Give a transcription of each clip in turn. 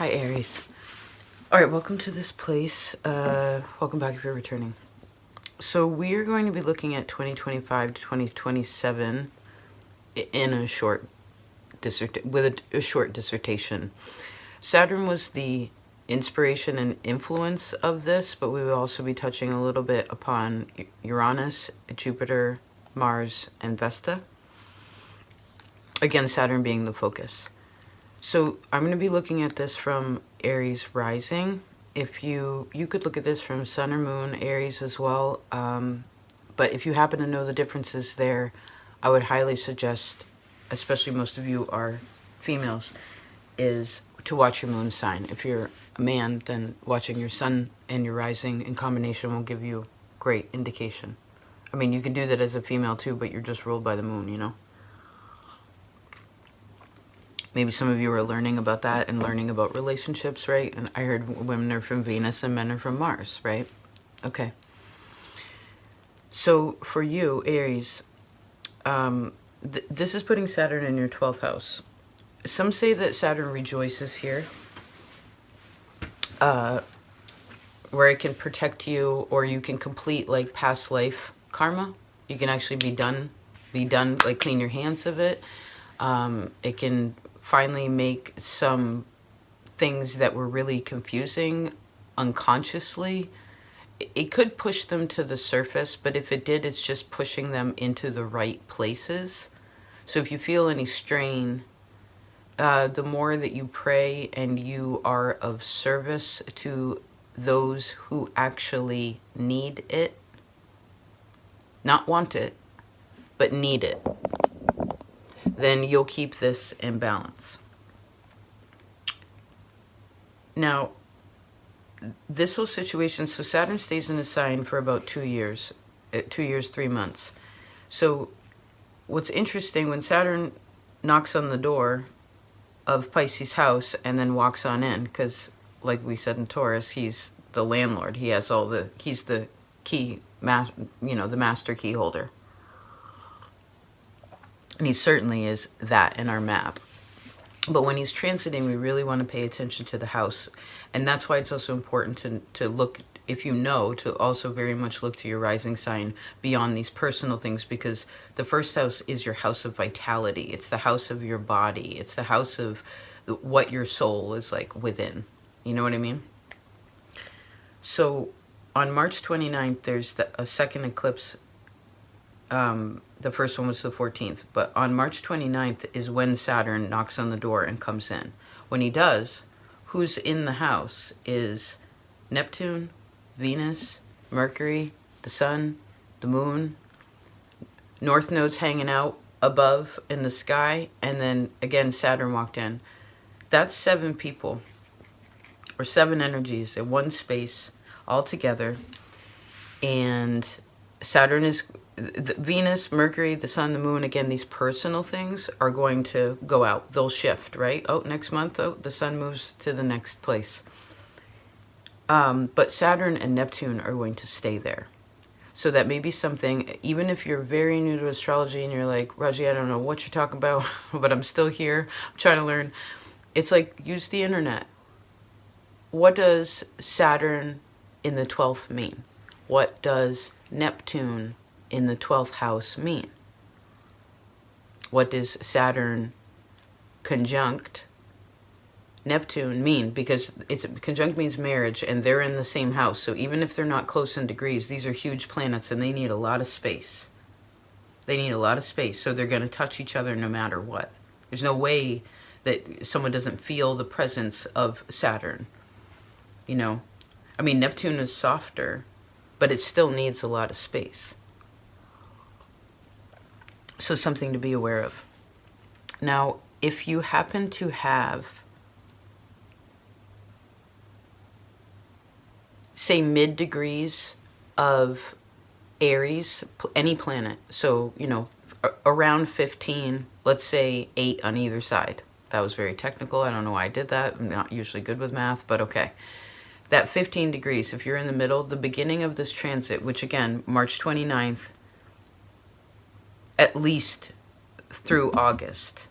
Hi, Aries. All right, welcome to this place. Welcome back if you're returning. So we are going to be looking at 2025 to 2027 in a short with a short dissertation. Saturn was the inspiration and influence of this, but we will also be touching a little bit upon Uranus, Jupiter, Mars, and Vesta. Again, Saturn being the focus. So I'm going to be looking at this from Aries rising. If you could look at this from Sun or Moon, Aries as well. But if you happen to know the differences there, I would highly suggest, especially most of you are females, is to watch your moon sign. If you're a man, then watching your sun and your rising in combination will give you great indication. I mean, you can do that as a female too, but you're just ruled by the moon, you know? Maybe some of you are learning about that and learning about relationships, right? And I heard women are from Venus and men are from Mars, right? Okay. So for you, Aries, this is putting Saturn in your 12th house. Some say that Saturn rejoices here, where it can protect you, or you can complete like past life karma. You can actually be done, like clean your hands of it. It can finally make some things that were really confusing unconsciously. It could push them to the surface, but if it did, it's just pushing them into the right places. So if you feel any strain, the more that you pray and you are of service to those who actually need it, not want it, but need it, then you'll keep this in balance. Now, this whole situation, so Saturn stays in the sign for about 2 years, 2 years, 3 months. So what's interesting, when Saturn knocks on the door of Pisces house and then walks on in, because like we said in Taurus, he's the landlord. He has he's the key, the master key holder. And he certainly is that in our map. But when he's transiting, we really want to pay attention to the house. And that's why it's also important to look, if you know, to also very much look to your rising sign beyond these personal things, because the first house is your house of vitality. It's the house of your body. It's the house of what your soul is like within. You know what I mean? So on March 29th, there's a second eclipse. The first one was the 14th, but on March 29th is when Saturn knocks on the door and comes in. When he does, who's in the house is Neptune, Venus, Mercury, the Sun, the Moon, North Node's hanging out above in the sky, and then again Saturn walked in. That's 7 people, or 7 energies in one space all together, and Saturn is... Venus, Mercury, the Sun, the Moon, again, these personal things are going to go out. They'll shift, right? Oh, next month, the Sun moves to the next place. But Saturn and Neptune are going to stay there. So that may be something, even if you're very new to astrology and you're like, Raji, I don't know what you're talking about, but I'm still here. I'm trying to learn. It's like, use the internet. What does Saturn in the 12th mean? What does Neptune in the 12th house mean? What does Saturn conjunct Neptune mean? Because conjunct means marriage, and they're in the same house. So even if they're not close in degrees, these are huge planets and they need a lot of space. They need a lot of space, so they're going to touch each other no matter what. There's no way that someone doesn't feel the presence of Saturn. You know, I mean, Neptune is softer, but it still needs a lot of space. So something to be aware of. Now, if you happen to have, say, mid-degrees of Aries, any planet, so, you know, around 15, let's say 8 on either side. That was very technical. I don't know why I did that. I'm not usually good with math, but okay. That 15 degrees, if you're in the middle, the beginning of this transit, which again, March 29th, at least through August,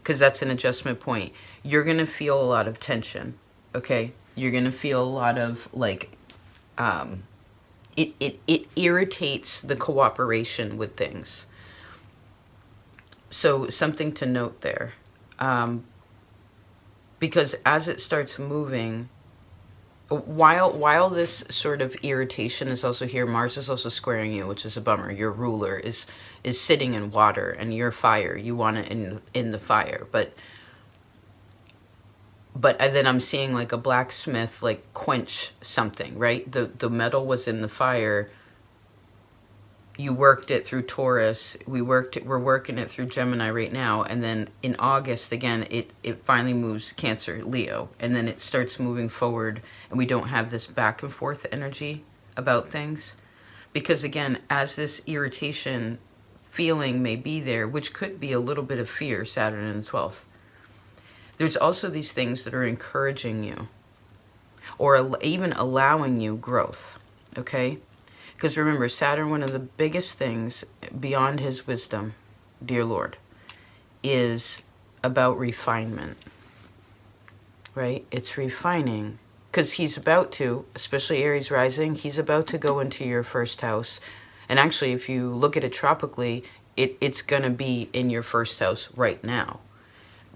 because that's an adjustment point. you're going to feel a lot of tension, okay? You're going to feel a lot of, like, it irritates the cooperation with things. So something to note there. Because as it starts moving, while this sort of irritation is also here, Mars is also squaring you, which is a bummer. Your ruler is sitting in water, and you're fire. You want it in the fire, but then I'm seeing like a blacksmith like quench something, right? The metal was in the fire. You worked it through Taurus. We're working it through Gemini right now. And then in August, again, it finally moves Cancer, Leo. And then it starts moving forward. And we don't have this back and forth energy about things. Because again, as this irritation feeling may be there, which could be a little bit of fear, Saturn in the 12th. There's also these things that are encouraging you. Or even allowing you growth. Okay? Because remember, Saturn, one of the biggest things beyond his wisdom, dear Lord, is about refinement, right? It's refining. Because he's about to, especially Aries rising, he's about to go into your first house. And actually, if you look at it tropically, it's going to be in your first house right now.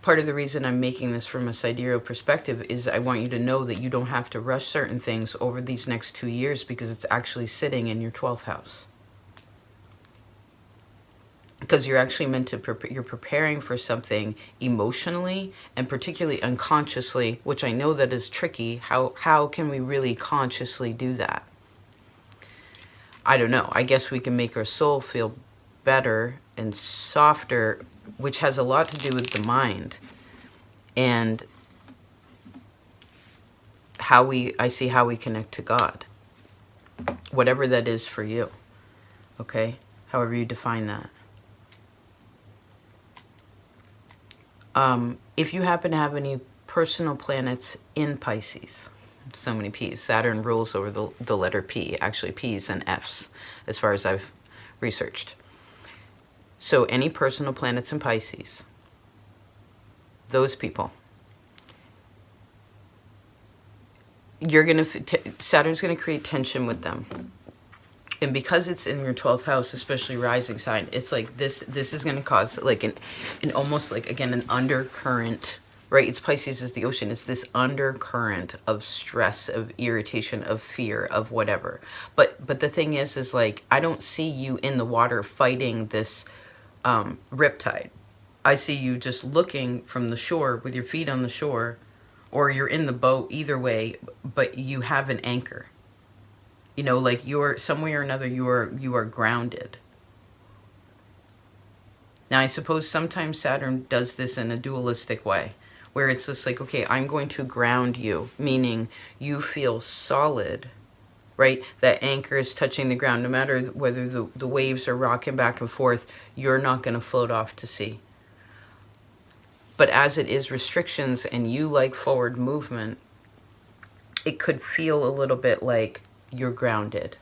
Part of the reason I'm making this from a sidereal perspective is I want you to know that you don't have to rush certain things over these next 2 years because it's actually sitting in your 12th house. Because you're actually meant to, you're preparing for something emotionally and particularly unconsciously, which I know that is tricky. How can we really consciously do that? I don't know. I guess we can make our soul feel better and softer, which has a lot to do with the mind and I see how we connect to God, whatever that is for you, okay? However you define that. If you happen to have any personal planets in Pisces, so many P's, Saturn rules over the letter P, actually P's and F's, as far as I've researched. So any personal planets in Pisces, those people, Saturn's going to create tension with them. And because it's in your 12th house, especially rising sign, it's like this is going to cause like an almost like, again, an undercurrent, right? It's Pisces is the ocean. It's this undercurrent of stress, of irritation, of fear, of whatever. But the thing is like, I don't see you in the water fighting this riptide. I see you just looking from the shore with your feet on the shore, or you're in the boat, either way, but you have an anchor. You know, like you're some way or another, you are grounded. Now, I suppose sometimes Saturn does this in a dualistic way, where it's just like, okay, I'm going to ground you, meaning you feel solid, right? That anchor is touching the ground. No matter whether the waves are rocking back and forth, you're not going to float off to sea. But as it is restrictions and you like forward movement, it could feel a little bit like you're grounded.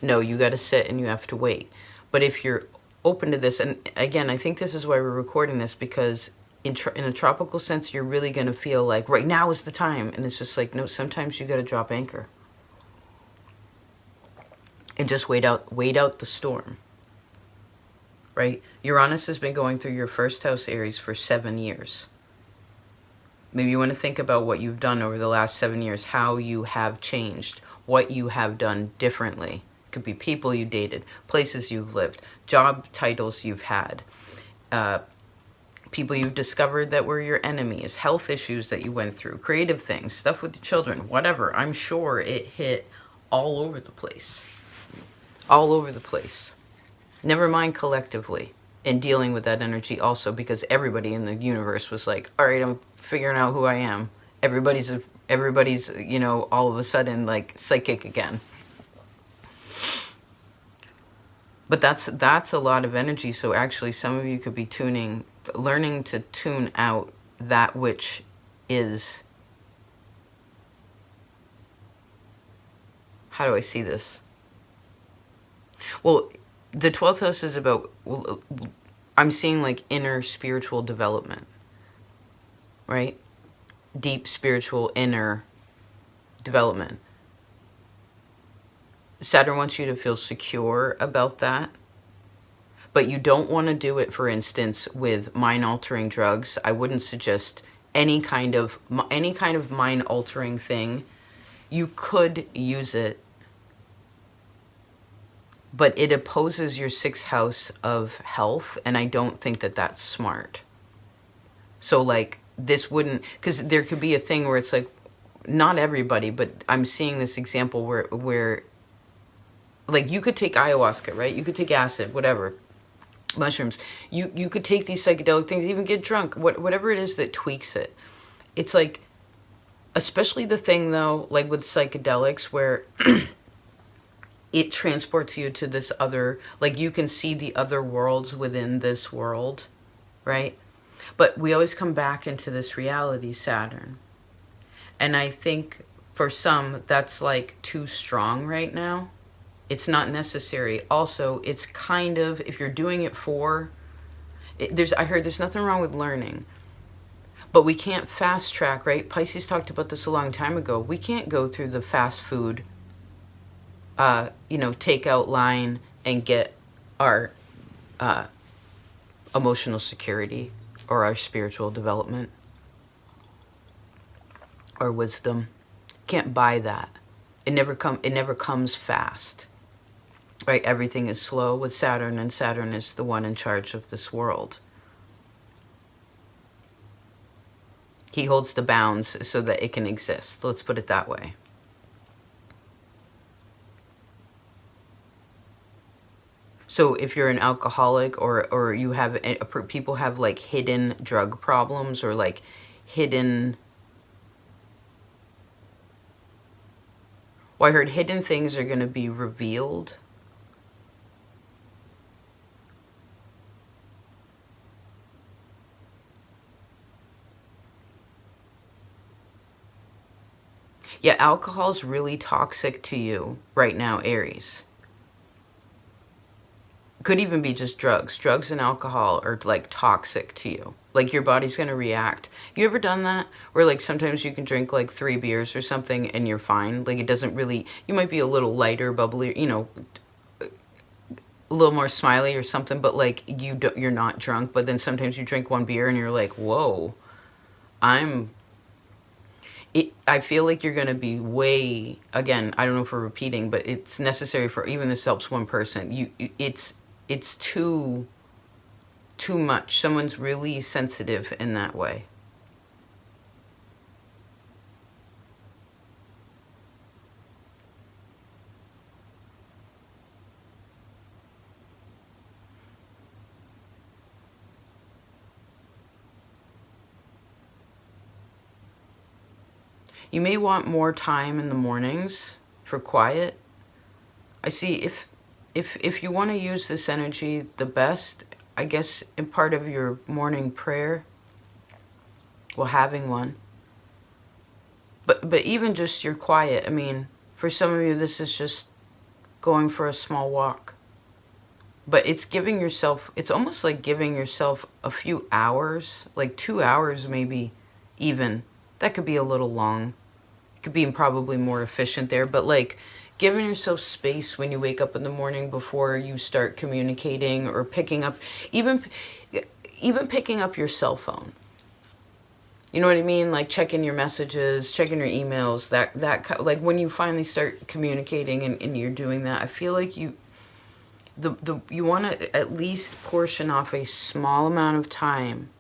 No, you got to sit and you have to wait. But if you're open to this, and again, I think this is why we're recording this, because in a tropical sense, you're really going to feel like right now is the time. And it's just like, no, sometimes you got to drop anchor. And just wait out the storm, right? Uranus has been going through your first house, Aries, for 7 years. Maybe you want to think about what you've done over the last 7 years, how you have changed, what you have done differently. It could be people you dated, places you've lived, job titles you've had, people you've discovered that were your enemies, health issues that you went through, creative things, stuff with the children, whatever. I'm sure it hit all over the place. All over the place. Never mind collectively, in dealing with that energy also, because everybody in the universe was like, all right, I'm figuring out who I am. Everybody's, you know, all of a sudden like psychic again. But that's a lot of energy. So actually some of you could be learning to tune out that which is, how do I see this? Well, the 12th house is about, I'm seeing like inner spiritual development. right? Deep spiritual inner development. Saturn wants you to feel secure about that. But you don't want to do it, for instance, with mind-altering drugs. I wouldn't suggest any kind of mind-altering thing. You could use it, but it opposes your sixth house of health, and I don't think that that's smart. So, like, this wouldn't, because there could be a thing where it's like, not everybody, but I'm seeing this example where like, you could take ayahuasca, right? You could take acid, whatever. Mushrooms, you could take these psychedelic things, even get drunk, whatever it is that tweaks it. It's like, especially the thing though, like with psychedelics, where it transports you to this other, like you can see the other worlds within this world, right? But we always come back into this reality, Saturn. And I think for some, that's like too strong right now. It's not necessary. Also, it's kind of, if you're doing it for, I heard there's nothing wrong with learning, but we can't fast track, right? Pisces talked about this a long time ago. We can't go through the fast food, takeout line and get our emotional security or our spiritual development or wisdom. Can't buy that. It never comes fast. Right, everything is slow with Saturn, and Saturn is the one in charge of this world. He holds the bounds so that it can exist. Let's put it that way. So if you're an alcoholic or you have, people have like hidden drug problems or like hidden, well, I heard hidden things are going to be revealed. Yeah, alcohol's really toxic to you right now, Aries. Could even be just drugs. Drugs and alcohol are like toxic to you. Like your body's going to react. You ever done that? Where like sometimes you can drink like 3 beers or something and you're fine. Like it doesn't really, you might be a little lighter, bubbly, a little more smiley or something, but like you're not drunk. But then sometimes you drink 1 beer and you're like, whoa, I feel like you're going to be way, again, I don't know if we're repeating, but it's necessary for, even this helps one person. It's too much. Someone's really sensitive in that way. You may want more time in the mornings for quiet. I see if you want to use this energy the best, I guess in part of your morning prayer, well, having one. But even just your quiet, I mean, for some of you, this is just going for a small walk. But it's giving yourself, it's almost like giving yourself a few hours, like 2 hours maybe even. That could be a little long. It could be probably more efficient there, but like giving yourself space when you wake up in the morning before you start communicating or picking up, even picking up your cell phone. You know what I mean? Like checking your messages, checking your emails, that like when you finally start communicating and you're doing that, I feel like you want to at least portion off a small amount of time.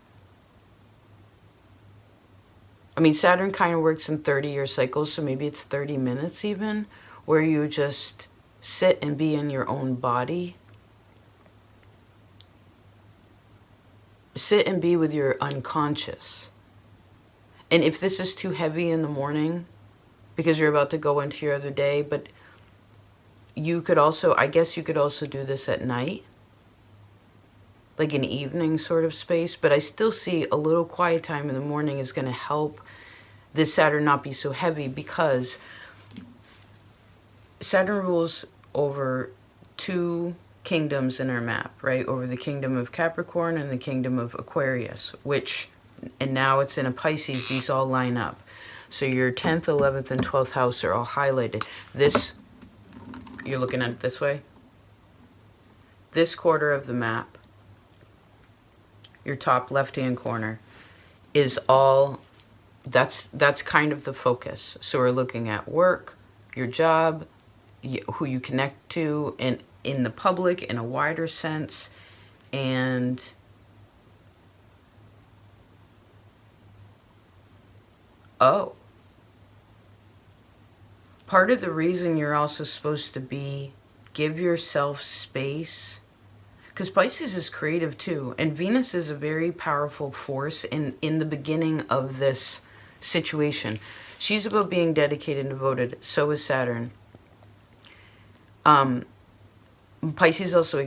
I mean, Saturn kind of works in 30-year cycles, so maybe it's 30 minutes even, where you just sit and be in your own body. Sit and be with your unconscious. And if this is too heavy in the morning, because you're about to go into your other day, but you could also, I guess you could also do this at night, like an evening sort of space, but I still see a little quiet time in the morning is going to help this Saturn not be so heavy, because Saturn rules over 2 kingdoms in our map, right? Over the kingdom of Capricorn and the kingdom of Aquarius, which and now it's in a Pisces, these all line up. So your 10th, 11th, and 12th house are all highlighted. This, you're looking at it this way. This quarter of the map, your top left-hand corner, is all, that's kind of the focus. So we're looking at work, your job, who you connect to, and in the public in a wider sense, and oh, part of the reason you're also supposed to be give yourself space, because Pisces is creative too, and Venus is a very powerful force in the beginning of this situation. She's about being dedicated and devoted. So is Saturn. Pisces also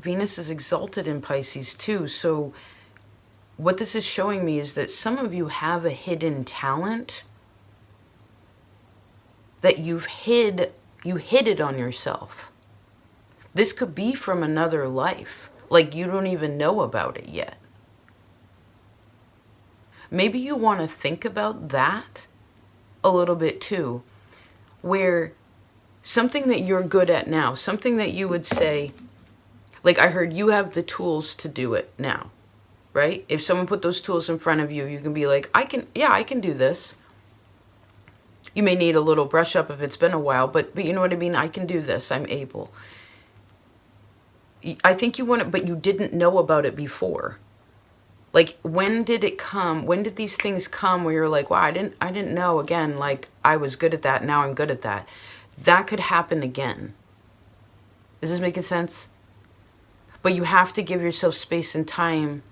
Venus is exalted in Pisces too. So what this is showing me is that some of you have a hidden talent that you hid it on yourself. This could be from another life. Like you don't even know about it yet. Maybe you want to think about that a little bit too, where something that you're good at now, something that you would say, like I heard you have the tools to do it now, right? If someone put those tools in front of you, you can be like, I can do this. You may need a little brush up if it's been a while, but you know what I mean? I can do this, I'm able. I think you want it, but you didn't know about it before. Like, when did it come? When did these things come where you're like, wow, I didn't know, again, like I was good at that, now I'm good at that. That could happen again. Is this making sense? But you have to give yourself space and time.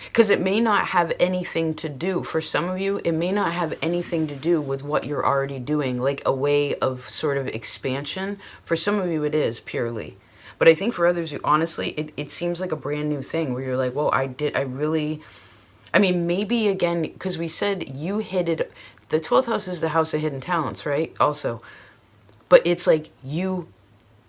Because it may not have anything to do, for some of you, it may not have anything to do with what you're already doing, like a way of sort of expansion. For some of you, it is purely. But I think for others, honestly, it seems like a brand new thing where you're like, whoa, I mean, maybe again, because we said you hid it. The 12th house is the house of hidden talents, right? Also. But it's like you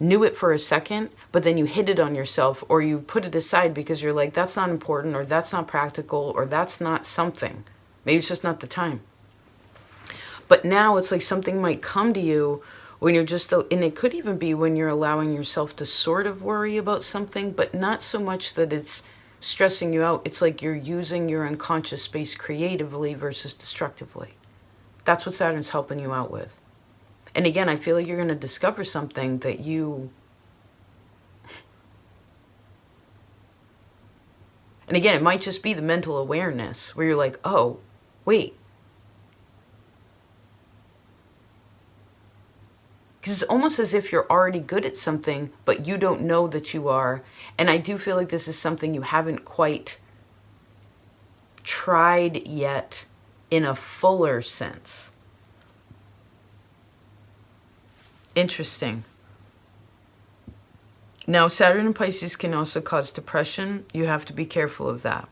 knew it for a second, but then you hid it on yourself, or you put it aside because you're like, that's not important, or that's not practical, or that's not something. Maybe it's just not the time. But now it's like something might come to you when you're just, and it could even be when you're allowing yourself to sort of worry about something, but not so much that it's stressing you out. It's like you're using your unconscious space creatively versus destructively. That's what Saturn's helping you out with. And again, I feel like you're going to discover something that you... And again, it might just be the mental awareness where you're like, oh, wait. Because it's almost as if you're already good at something, but you don't know that you are. And I do feel like this is something you haven't quite tried yet in a fuller sense. Interesting. Now, Saturn in Pisces can also cause depression. You have to be careful of that.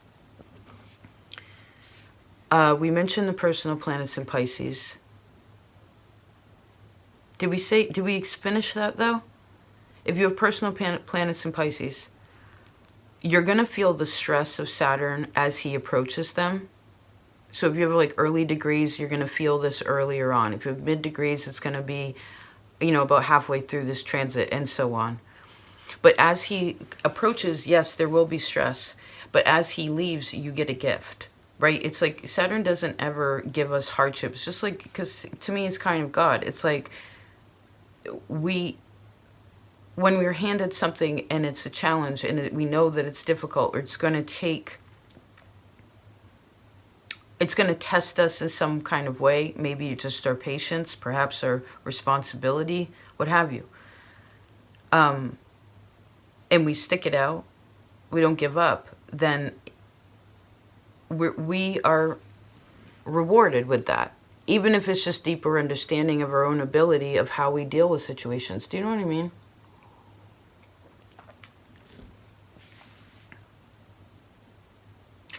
We mentioned the personal planets in Pisces. Did we finish that though? If you have personal planets in Pisces, you're going to feel the stress of Saturn as he approaches them. So if you have like early degrees, you're going to feel this earlier on. If you have mid degrees, it's going to be, you know, about halfway through this transit and so on. But as he approaches, yes, there will be stress. But as he leaves, you get a gift, right? It's like Saturn doesn't ever give us hardships. Just like, because to me, it's kind of God. It's like when we're handed something and it's a challenge and we know that it's difficult, or it's going to test us in some kind of way. Maybe just our patience, perhaps our responsibility, what have you. And we stick it out, we don't give up, then we are rewarded with that. Even if it's just deeper understanding of our own ability of how we deal with situations. Do you know what I mean?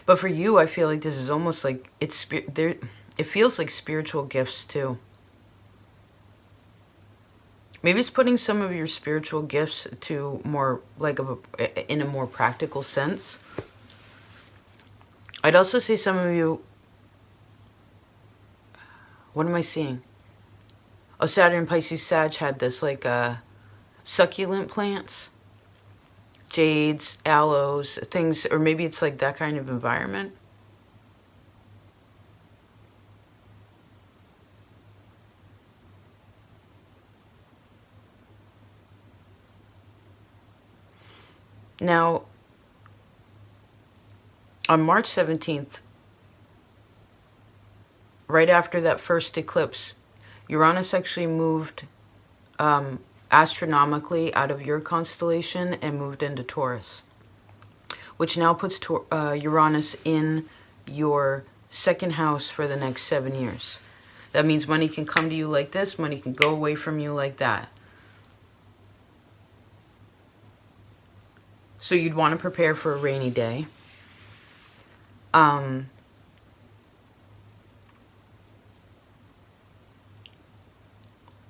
But for you, I feel like this is almost like it feels like spiritual gifts too. Maybe it's putting some of your spiritual gifts to more like in a more practical sense. I'd also say some of you, what am I seeing? Oh, Saturn, Pisces, Sag had this, like succulent plants, jades, aloes, things, or maybe it's like that kind of environment. Now, on March 17th, right after that first eclipse, Uranus actually moved astronomically out of your constellation and moved into Taurus, which now puts Uranus in your second house for the next 7 years. That means money can come to you like this, money can go away from you like that. So you'd want to prepare for a rainy day.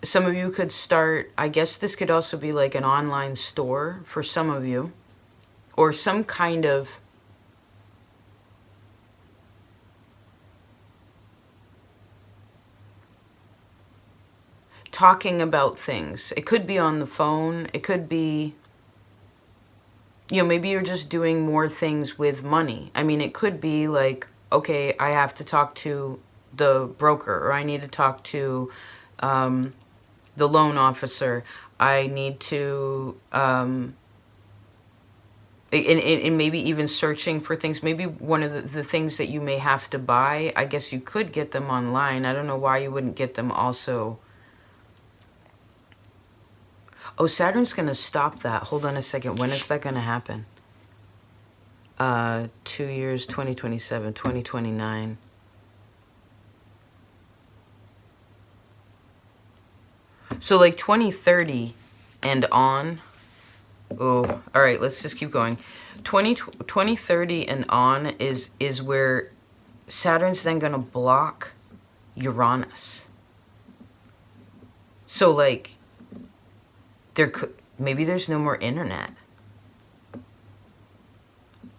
Some of you could start, I guess this could also be like an online store for some of you, or some kind of talking about things. It could be on the phone. It could be, you know, maybe you're just doing more things with money. I mean, it could be like, okay, I have to talk to the broker, or I need to talk to the loan officer. I need to, and maybe even searching for things. Maybe one of the things that you may have to buy, I guess you could get them online. I don't know why you wouldn't get them also. Oh, Saturn's going to stop that. Hold on a second. When is that going to happen? 2 years, 2027, 2029. So like 2030 and on. Oh, all right, let's just keep going. 2030 and on is where Saturn's then going to block Uranus. So like maybe there's no more internet.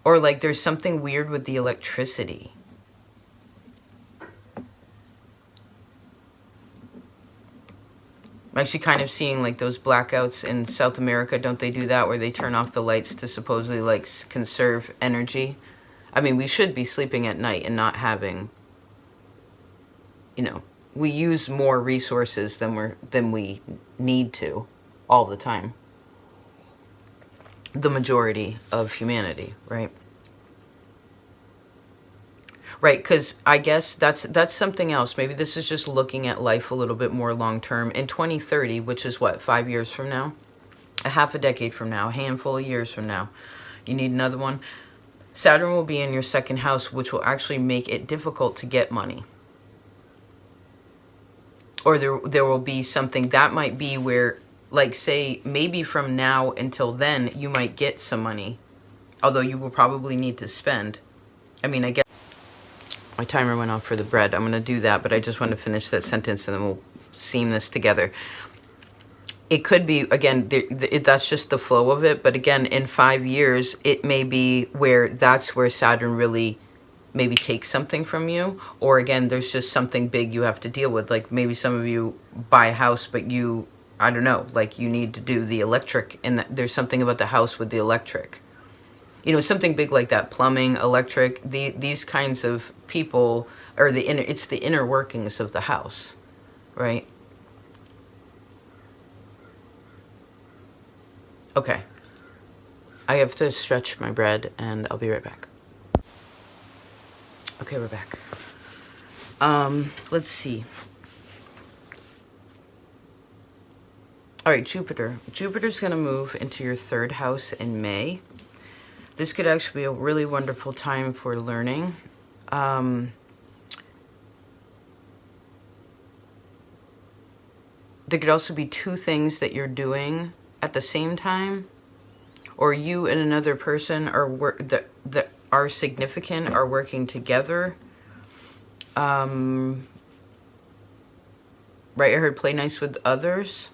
Or like there's something weird with the electricity. I'm actually kind of seeing like those blackouts in South America. Don't they do that where they turn off the lights to supposedly like conserve energy? I mean, we should be sleeping at night and not having, you know, we use more resources than we need to all the time. The majority of humanity, right? Right, because I guess that's something else. Maybe this is just looking at life a little bit more long term. In 2030, which is what, 5 years from now? A half a decade from now, a handful of years from now. You need another one. Saturn will be in your second house, which will actually make it difficult to get money. Or there will be something that might be where, like say, maybe from now until then, you might get some money. Although you will probably need to spend. I mean, I guess my timer went off for the bread. I'm going to do that, but I just want to finish that sentence and then we'll seam this together. It could be, again, that's just the flow of it. But again, in 5 years, it may be where that's where Saturn really maybe takes something from you. Or again, there's just something big you have to deal with. Like maybe some of you buy a house, but you, I don't know, like you need to do the electric. And there's something about the house with the electric. You know, something big like that, plumbing, electric, these kinds of people, or it's the inner workings of the house, right? Okay. I have to stretch my bread and I'll be right back. Okay, we're back. Let's see. All right, Jupiter. Jupiter's going to move into your third house in May. This could actually be a really wonderful time for learning. There could also be 2 things that you're doing at the same time, or you and another person are that are significant are working together. Right, I heard play nice with others.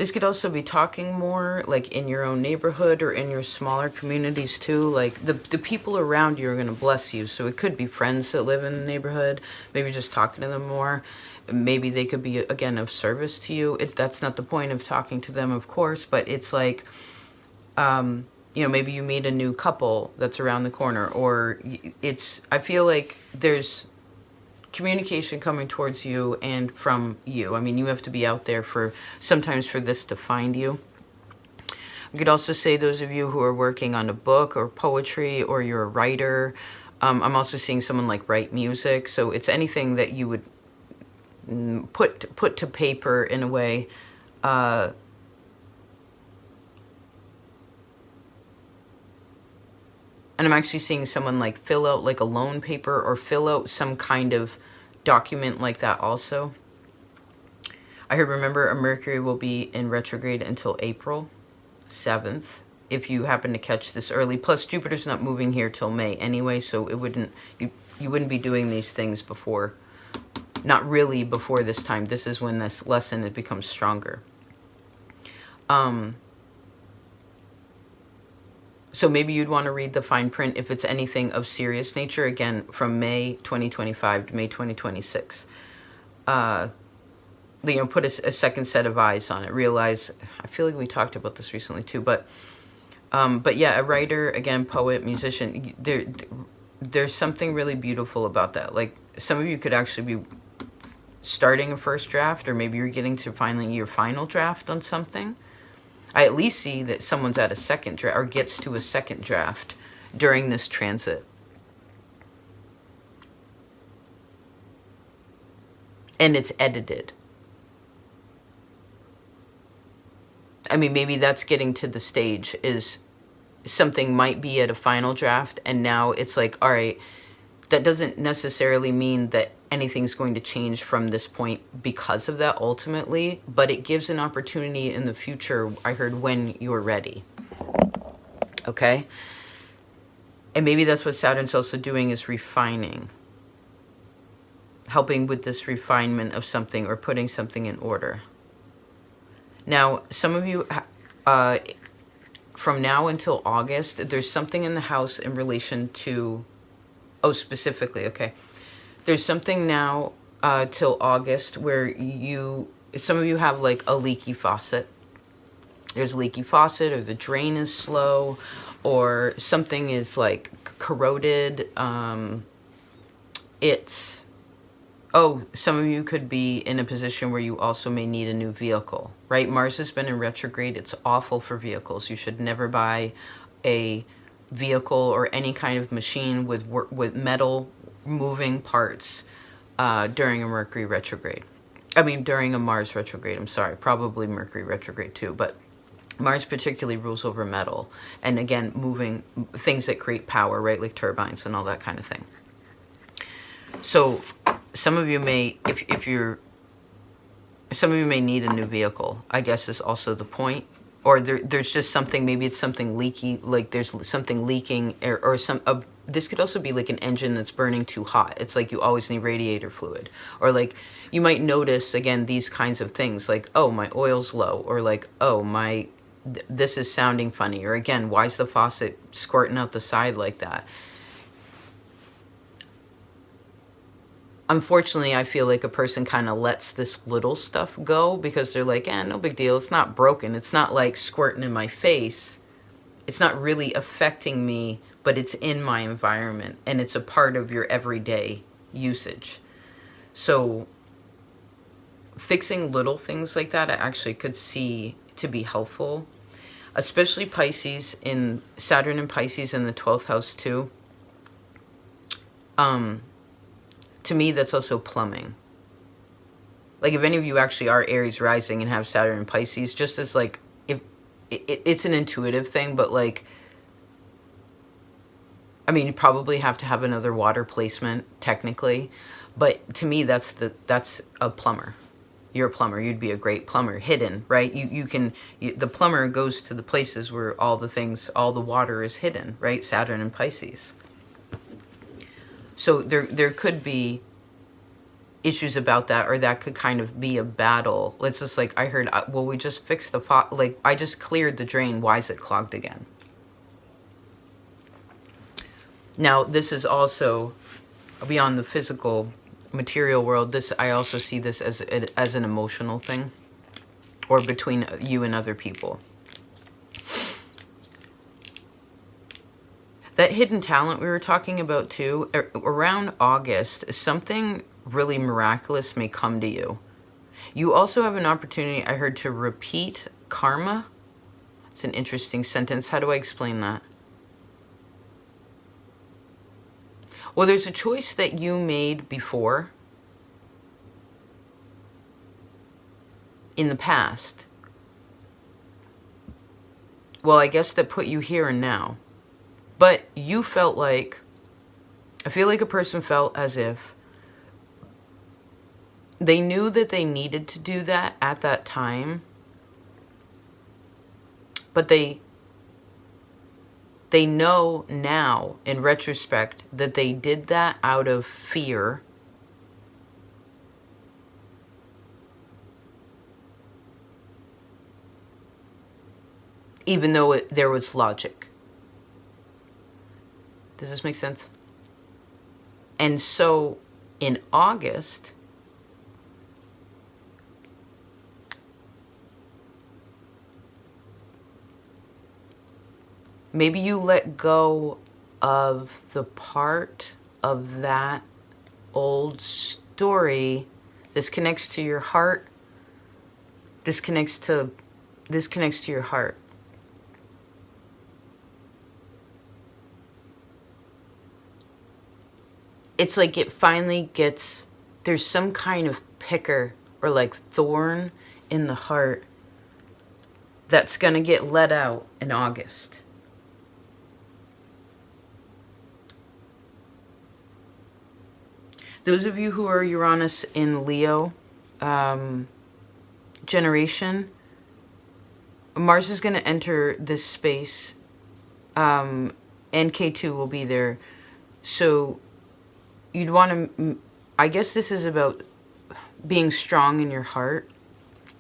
This could also be talking more like in your own neighborhood or in your smaller communities too. Like the people around you are going to bless you. So it could be friends that live in the neighborhood, maybe just talking to them more. Maybe they could be, again, of service to you. That's not the point of talking to them, of course, but it's like, you know, maybe you meet a new couple that's around the corner, or I feel like there's communication coming towards you and from you. I mean, you have to be out there sometimes for this to find you. I could also say those of you who are working on a book or poetry, or you're a writer. I'm also seeing someone like write music. So it's anything that you would put to paper in a way. And I'm actually seeing someone like fill out like a loan paper or fill out some kind of document like that also. I heard, remember, a Mercury will be in retrograde until April 7th. If you happen to catch this early. Plus, Jupiter's not moving here till May anyway, so it wouldn't, you wouldn't be doing these things before. Not really before this time. This is when this lesson, it becomes stronger. So maybe you'd want to read the fine print if it's anything of serious nature, again, from May 2025 to May 2026. You know, put a second set of eyes on it. Realize, I feel like we talked about this recently too, but yeah, a writer, again, poet, musician, there's something really beautiful about that. Like, some of you could actually be starting a first draft, or maybe you're getting to finally your final draft on something. I at least see that someone's at a second draft, or gets to a second draft during this transit. And it's edited. I mean, maybe that's getting to the stage, is something might be at a final draft, and now it's like, all right, that doesn't necessarily mean that anything's going to change from this point because of that ultimately, but it gives an opportunity in the future, I heard, when you're ready. Okay? And maybe that's what Saturn's also doing, is refining. Helping with this refinement of something, or putting something in order. Now, some of you, from now until August, there's something in the house in relation to, oh, specifically, okay. There's something now till August where some of you have like a leaky faucet. There's a leaky faucet, or the drain is slow, or something is like corroded. Some of you could be in a position where you also may need a new vehicle, right? Mars has been in retrograde. It's awful for vehicles. You should never buy a vehicle or any kind of machine with metal moving parts during a Mercury retrograde. I mean, during a Mars retrograde, I'm sorry. Probably Mercury retrograde too, but Mars particularly rules over metal. And again, moving things that create power, right? Like turbines and all that kind of thing. So some of you may, some of you may need a new vehicle, I guess, is also the point. Or there's just something, maybe it's something leaky, like there's something leaking, or this could also be like an engine that's burning too hot. It's like you always need radiator fluid. Or like you might notice, again, these kinds of things, like, oh, my oil's low, or like, oh, this is sounding funny, or again, why is the faucet squirting out the side like that? Unfortunately, I feel like a person kind of lets this little stuff go because they're like, no big deal. It's not broken. It's not like squirting in my face. It's not really affecting me, but it's in my environment and it's a part of your everyday usage. So fixing little things like that, I actually could see to be helpful, especially Pisces, in Saturn and Pisces in the 12th house too. To me, that's also plumbing. Like, if any of you actually are Aries rising and have Saturn and Pisces, just as like, if it's an intuitive thing, but like, I mean, you probably have to have another water placement technically, but to me, that's a plumber. You're a plumber. You'd be a great plumber, hidden, right? The plumber goes to the places where all the water is hidden, right? Saturn and Pisces. So there could be issues about that, or that could kind of be a battle. It's just like, I heard, well, we just fixed the like, I just cleared the drain. Why is it clogged again? Now, this is also beyond the physical material world. This, I also see this as an emotional thing, or between you and other people. That hidden talent we were talking about too, around August, something really miraculous may come to you. You also have an opportunity, I heard, to repeat karma. It's an interesting sentence. How do I explain that? Well, there's a choice that you made before in the past. Well, I guess that put you here and now. But you felt like, I feel like a person felt as if they knew that they needed to do that at that time, but they know now in retrospect that they did that out of fear, even though there was logic. Does this make sense? And so in August, maybe you let go of the part of that old story. This connects to your heart. This connects to your heart. It's like it finally gets, there's some kind of picker or like thorn in the heart that's going to get let out in August. Those of you who are Uranus in Leo generation, Mars is going to enter this space. NK2 will be there. So you'd want to, I guess this is about being strong in your heart,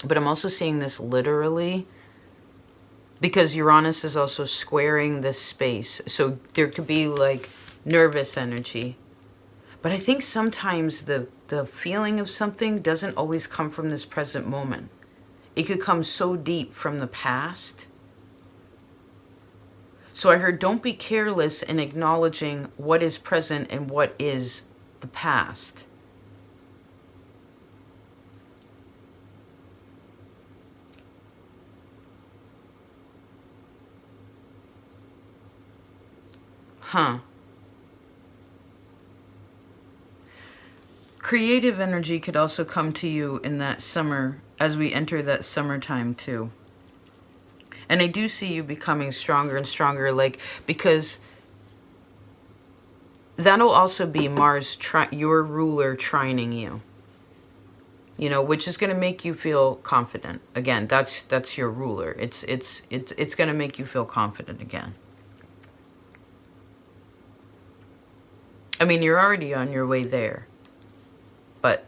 but I'm also seeing this literally because Uranus is also squaring this space. So there could be like nervous energy. But I think sometimes the feeling of something doesn't always come from this present moment. It could come so deep from the past. So I heard, don't be careless in acknowledging what is present and what is the past. Creative energy could also come to you in that summer, as we enter that summertime too. And I do see you becoming stronger and stronger, like, because that'll also be Mars, your ruler, trining you. You know, which is going to make you feel confident. Again, that's your ruler. It's going to make you feel confident again. I mean, you're already on your way there. But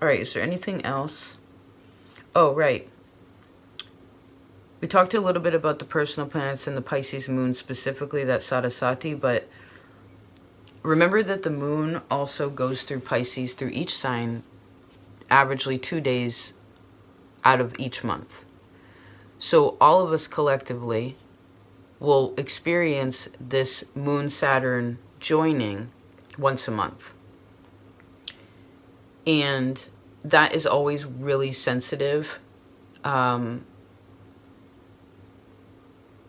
all right, is there anything else? Oh, right. We talked a little bit about the personal planets and the Pisces moon, specifically that Sarasati, but remember that the moon also goes through Pisces, through each sign, averagely 2 days out of each month. So all of us collectively will experience this Moon-Saturn joining once a month. And that is always really sensitive.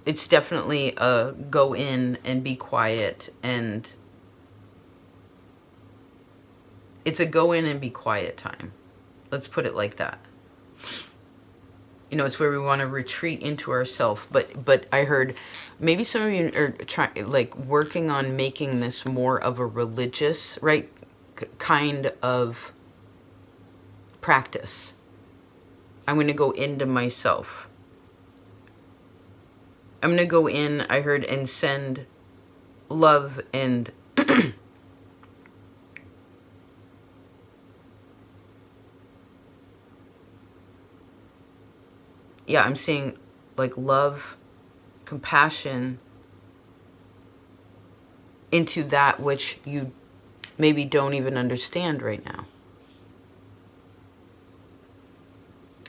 It's definitely a go in and be quiet, and it's a go in and be quiet time. Let's put it like that. You know, it's where we want to retreat into ourselves. But I heard maybe some of you are working on making this more of a religious, right, kind of practice. I'm going to go into myself. I'm going to go in, I heard, and send love and yeah, I'm seeing like love, compassion into that which you maybe don't even understand right now.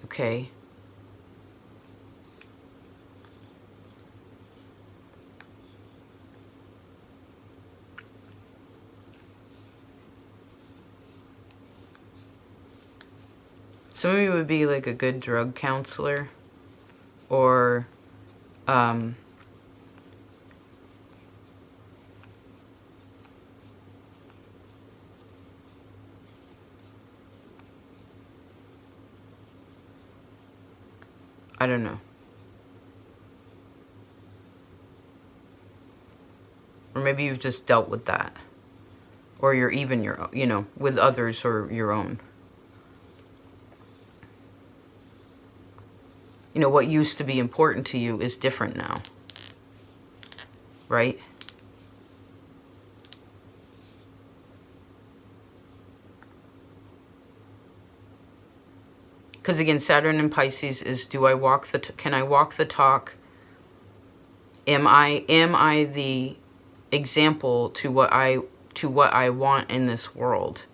Okay. Some of you would be like a good drug counselor, or I don't know. Or maybe you've just dealt with that. Or you're even your, you know, with others or your own. You know, what used to be important to you is different now. Right? Because again, Saturn in Pisces is, do I walk the, can I walk the talk? Am I the example to what I want in this world?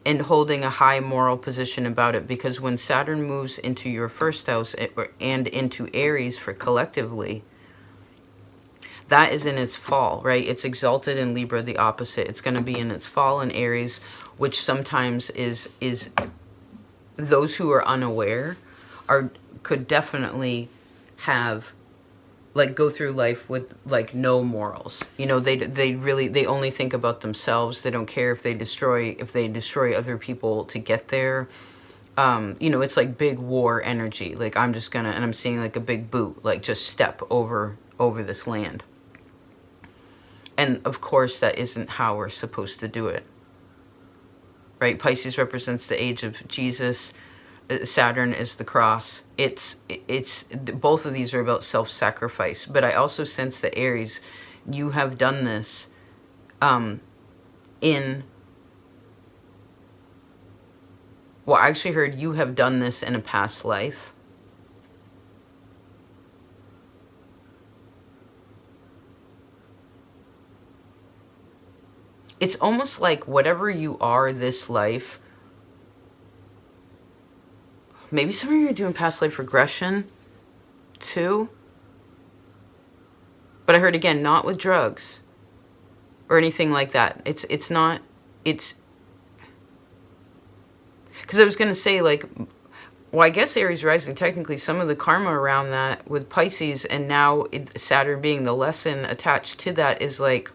And holding a high moral position about it, because when Saturn moves into your first house and into Aries for collectively, that is in its fall, right? It's exalted in Libra, the opposite. It's going to be in its fall in Aries, which sometimes is those who are unaware could definitely have, like, go through life with like no morals. You know, they only think about themselves. They don't care if they destroy other people to get there. You know, it's like big war energy. Like, I'm just gonna, and I'm seeing like a big boot, like just step over this land. And of course that isn't how we're supposed to do it. Right? Pisces represents the age of Jesus. Saturn is the cross. It's both of these are about self-sacrifice. But I also sense that Aries, you have done this in, well, I actually heard you have done this in a past life. It's almost like whatever you are this life, maybe some of you are doing past life regression too. But I heard, again, not with drugs or anything like that. It's not, it's, because I was going to say, like, well, I guess Aries rising, technically some of the karma around that with Pisces, and now Saturn being the lesson attached to that is like,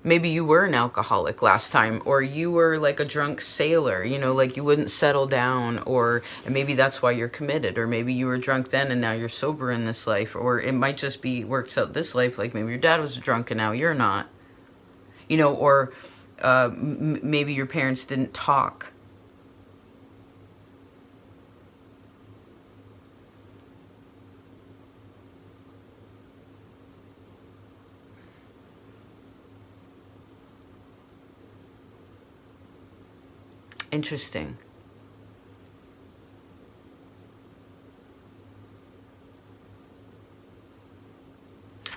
maybe you were an alcoholic last time, or you were like a drunk sailor, you know, like you wouldn't settle down, or and maybe that's why you're committed, or maybe you were drunk then and now you're sober in this life, or it might just be works out this life, like maybe your dad was drunk and now you're not, you know, or maybe your parents didn't talk. Interesting.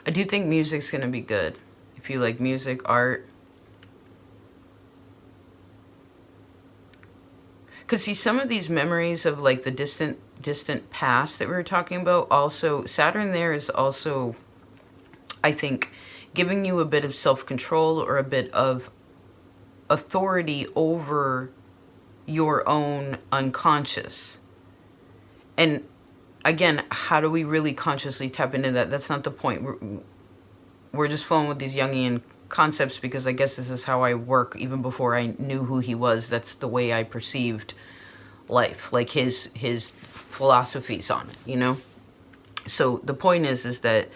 I do think music's going to be good. If you like music, art. Because see, some of these memories of like the distant past that we were talking about, also, Saturn there is also, I think, giving you a bit of self-control or a bit of authority over your own unconscious. And again, how do we really consciously tap into that? That's not the point. We're just flowing with these Jungian concepts because I guess this is how I work. Even before I knew who he was, that's the way I perceived life, like his philosophies on it, you know? So the point is that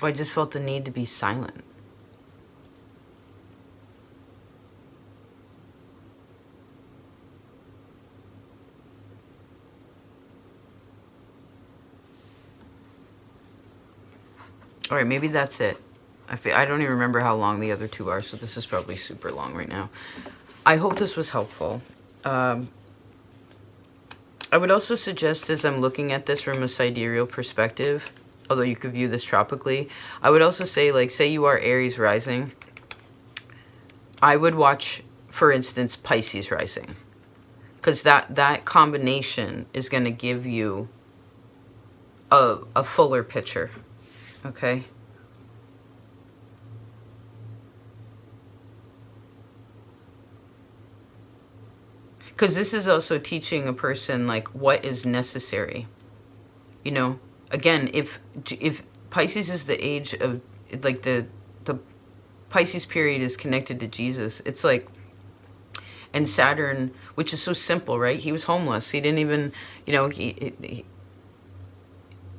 Oh, I just felt the need to be silent. All right, maybe that's it. I don't even remember how long the other two are, so this is probably super long right now. I hope this was helpful. I would also suggest, as I'm looking at this from a sidereal perspective, although you could view this tropically, I would also say, like, say you are Aries rising, I would watch, for instance, Pisces rising, because that combination is going to give you a fuller picture, okay? Because this is also teaching a person, like, what is necessary. You know, again, if Pisces is the age of, like, the Pisces period is connected to Jesus, it's like, and Saturn, which is so simple, right? He was homeless. He didn't even, you know, he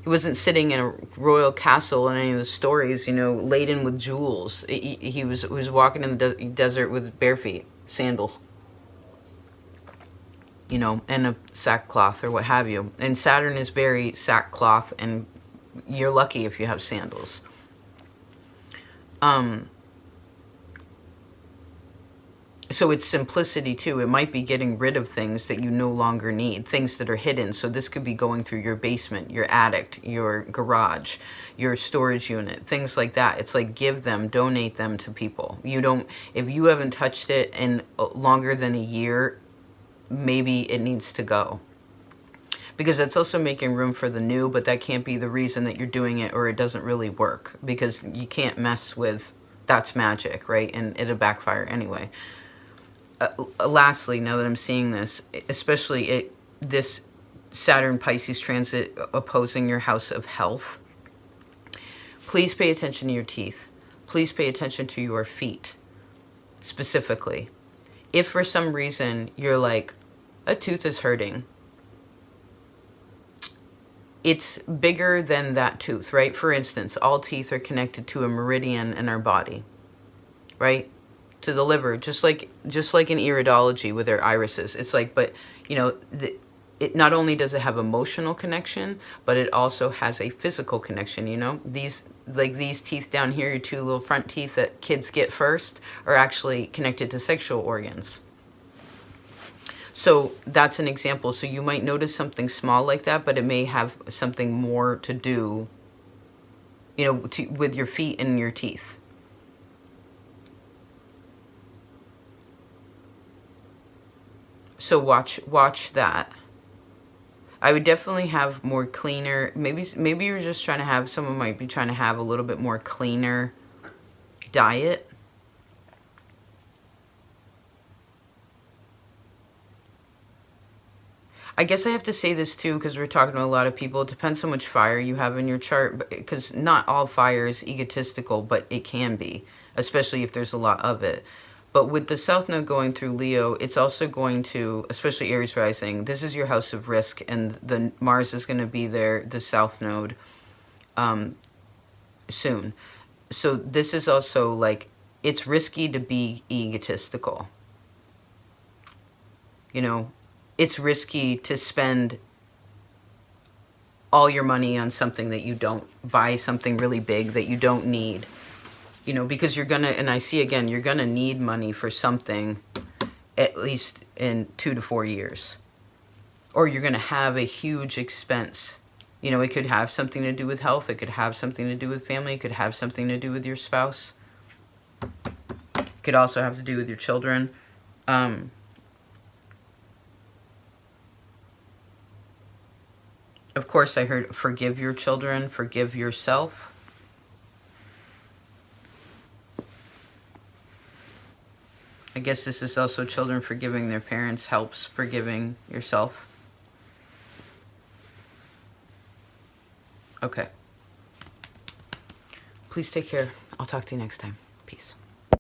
wasn't sitting in a royal castle in any of the stories, you know, laden with jewels. He was walking in the desert with bare feet, sandals, you know, and a sackcloth or what have you. And Saturn is very sackcloth, and you're lucky if you have sandals. So it's simplicity too. It might be getting rid of things that you no longer need, things that are hidden. So this could be going through your basement, your attic, your garage, your storage unit, things like that. It's like, give them, donate them to people. You don't, if you haven't touched it in longer than a year, maybe it needs to go. Because that's also making room for the new, but that can't be the reason that you're doing it, or it doesn't really work, because you can't mess with, that's magic, right? And it'll backfire anyway. Lastly, now that I'm seeing this, especially this Saturn Pisces transit opposing your house of health, please pay attention to your teeth. Please pay attention to your feet, specifically. If for some reason you're like, a tooth is hurting, it's bigger than that tooth, right? For instance, all teeth are connected to a meridian in our body, right? To the liver, just like in iridology with their irises. It's like, but, you know, it not only does it have emotional connection, but it also has a physical connection, you know? These teeth down here, your two little front teeth that kids get first, are actually connected to sexual organs. So that's an example. So you might notice something small like that, but it may have something more to do, you know, with your feet and your teeth. So watch that. I would definitely have more cleaner, maybe you're just trying to have, someone might be trying to have a little bit more cleaner diet. I guess I have to say this too, because we're talking to a lot of people. It depends how much fire you have in your chart, because not all fire is egotistical, but it can be, especially if there's a lot of it. But with the South Node going through Leo, it's also going to, especially Aries rising, this is your house of risk, and the Mars is going to be there, the South Node, soon. So this is also like, it's risky to be egotistical. You know, it's risky to spend all your money on something that you don't, buy something really big that you don't need. You know, because you're going to, and I see again, you're going to need money for something at least in 2 to 4 years. Or you're going to have a huge expense. You know, it could have something to do with health. It could have something to do with family. It could have something to do with your spouse. It could also have to do with your children. Of course, I heard forgive your children, forgive yourself. I guess this is also children forgiving their parents helps forgiving yourself. Okay. Please take care. I'll talk to you next time. Peace.